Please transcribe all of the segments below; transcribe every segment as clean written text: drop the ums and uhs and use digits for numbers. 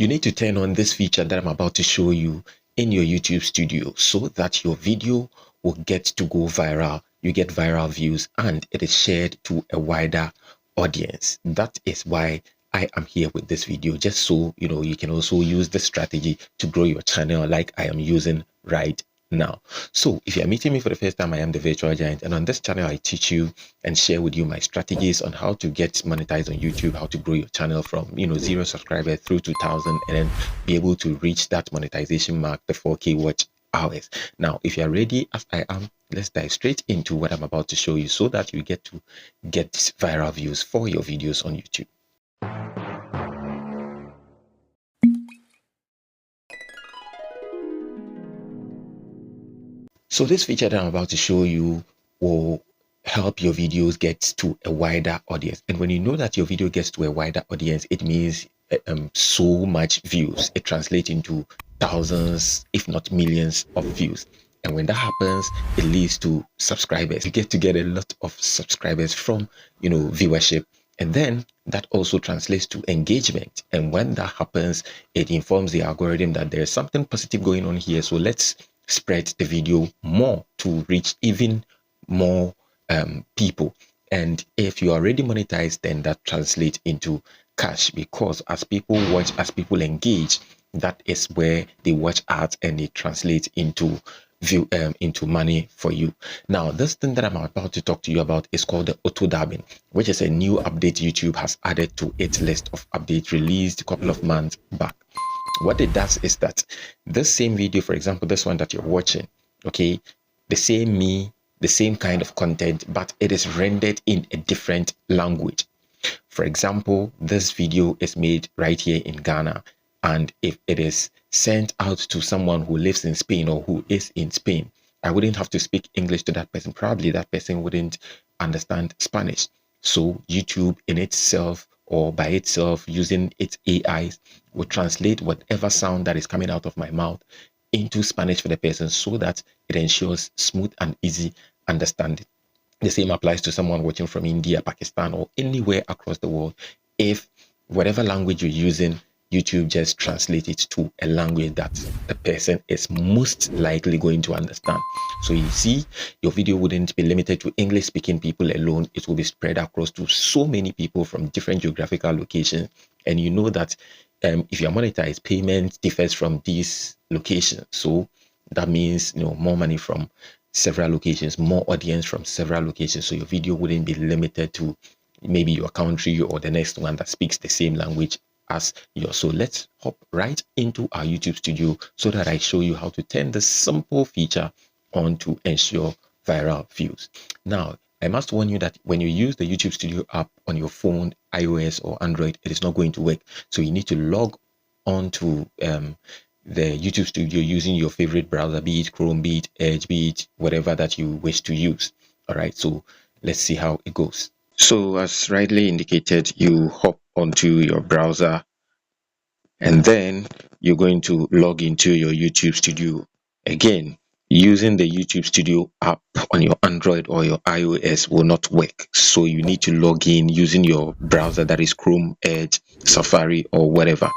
you need to turn on this feature that I'm about to show you in your YouTube studio so that your video will get to go viral. You get viral views and it is shared to a wider audience. That is why I am here with this video, just so you can also use this strategy to grow your channel like I am using right now. So if you're meeting me for the first time, I am the Virtual Giant, and on this channel I teach you and share with you my strategies on how to get monetized on YouTube, how to grow your channel from 0 subscribers through 2,000 and then be able to reach that monetization mark, the 4K watch hours. Now if you're ready as I am, let's dive straight into what I'm about to show you so that you get to get viral views for your videos on YouTube. So this feature that I'm about to show you will help your videos get to a wider audience. And when you know that your video gets to a wider audience, it means so much views. It translates into thousands, if not millions of views. And when that happens, it leads to subscribers. You get to get a lot of subscribers from, viewership. And then that also translates to engagement. And when that happens, it informs the algorithm that there's something positive going on here. So let's spread the video more to reach even more people. And if you are already monetized, then that translates into cash, because as people watch, as people engage, that is where they watch ads and it translates into view into money for you. Now this thing that I'm about to talk to you about is called the auto dabbing, which is a new update YouTube has added to its list of updates released a couple of months back. What it does is that this same video, for example, this one that you're watching, okay, the same kind of content, but it is rendered in a different language. For example, this video is made right here in Ghana, and if it is sent out to someone who lives in Spain or who is in Spain, I wouldn't have to speak English to that person. Probably that person wouldn't understand Spanish. So YouTube in itself, or by itself, using its AIs, will translate whatever sound that is coming out of my mouth into Spanish for the person, so that it ensures smooth and easy understanding. The same applies to someone watching from India, Pakistan, or anywhere across the world. If whatever language you're using, YouTube just translates it to a language that the person is most likely going to understand. So you see, your video wouldn't be limited to English speaking people alone. It will be spread across to so many people from different geographical locations. And you know that if you're monetized, payment differs from these locations. So that means more money from several locations, more audience from several locations. So your video wouldn't be limited to maybe your country or the next one that speaks the same language as yours. So let's hop right into our YouTube studio so that I show you how to turn this simple feature on to ensure viral views. Now, I must warn you that when you use the YouTube Studio app on your phone, iOS or Android, it is not going to work. So you need to log on to the YouTube Studio using your favorite browser, be it Chrome, be it Edge, be it whatever that you wish to use. All right, so let's see how it goes. So as rightly indicated, you hop onto your browser and then you're going to log into your YouTube Studio. Again, using the YouTube Studio app on your Android or your iOS will not work. So you need to log in using your browser, that is Chrome, Edge, Safari or whatever.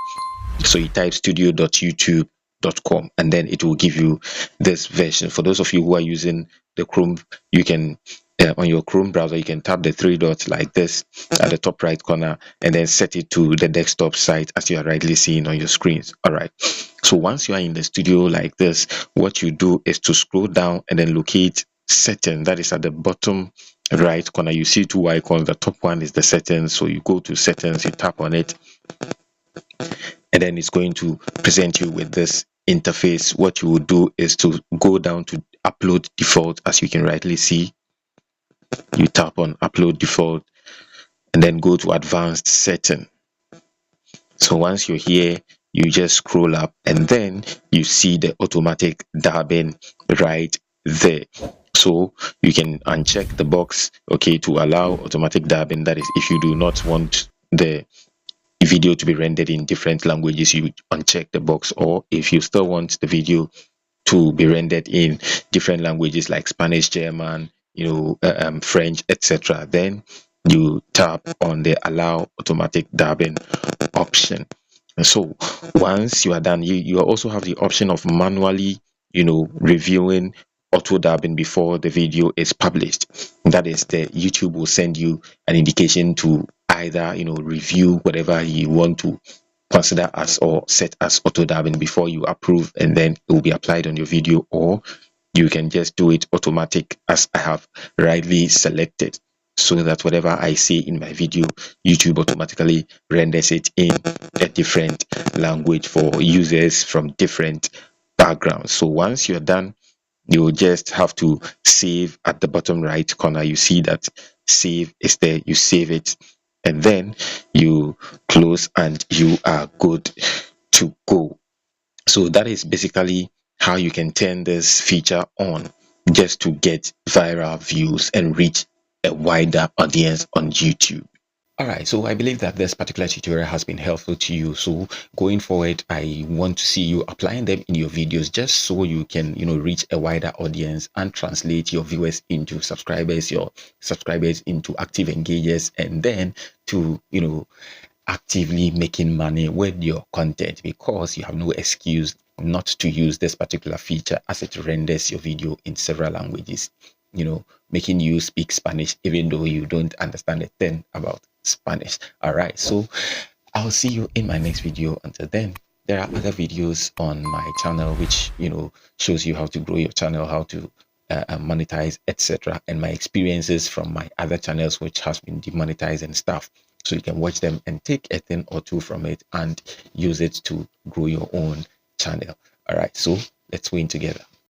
So you type studio.youtube.com and then it will give you this version. For those of you who are using the Chrome, you can on your Chrome browser, you can tap the three dots like this at the top right corner and then set it to the desktop site as you are rightly seeing on your screens. All right, so once you are in the studio like this, what you do is to scroll down and then locate settings. That is at the bottom right corner. You see two icons. The top one is the settings, so you go to settings, you tap on it, and then it's going to present you with this interface. What you will do is to go down to upload default. As you can rightly see, you tap on upload default and then go to advanced setting. So once you're here, you just scroll up and then you see the automatic dabbing right there. So you can uncheck the box, okay, to allow automatic dabbing. That is, if you do not want the video to be rendered in different languages, you uncheck the box. Or if you still want the video to be rendered in different languages like Spanish, German, French, etc., then you tap on the allow automatic dabbing option. So once you are done, you also have the option of manually, reviewing auto dubbing before the video is published. That is, the YouTube will send you an indication to either, review whatever you want to consider as or set as auto dubbing before you approve, and then it will be applied on your video, or you can just do it automatic as I have rightly selected, so that whatever I say in my video, YouTube automatically renders it in a different language for users from different backgrounds. So once you're done, you just have to save. At the bottom right corner, you see that save is there. You save it, and then you close, and you are good to go. So that is basically how you can turn this feature on, just to get viral views and reach a wider audience on YouTube. All right, so I believe that this particular tutorial has been helpful to you. So going forward, I want to see you applying them in your videos, just so you can, reach a wider audience and translate your viewers into subscribers, your subscribers into active engagers, and then to, actively making money with your content, because you have no excuse not to use this particular feature, as it renders your video in several languages, making you speak Spanish even though you don't understand a thing about Spanish. All right, so I'll see you in my next video. Until then, there are other videos on my channel which shows you how to grow your channel, how to monetize, etc., and my experiences from my other channels which has been demonetized and stuff. So you can watch them and take a thing or two from it and use it to grow your own channel. All right, so let's win together.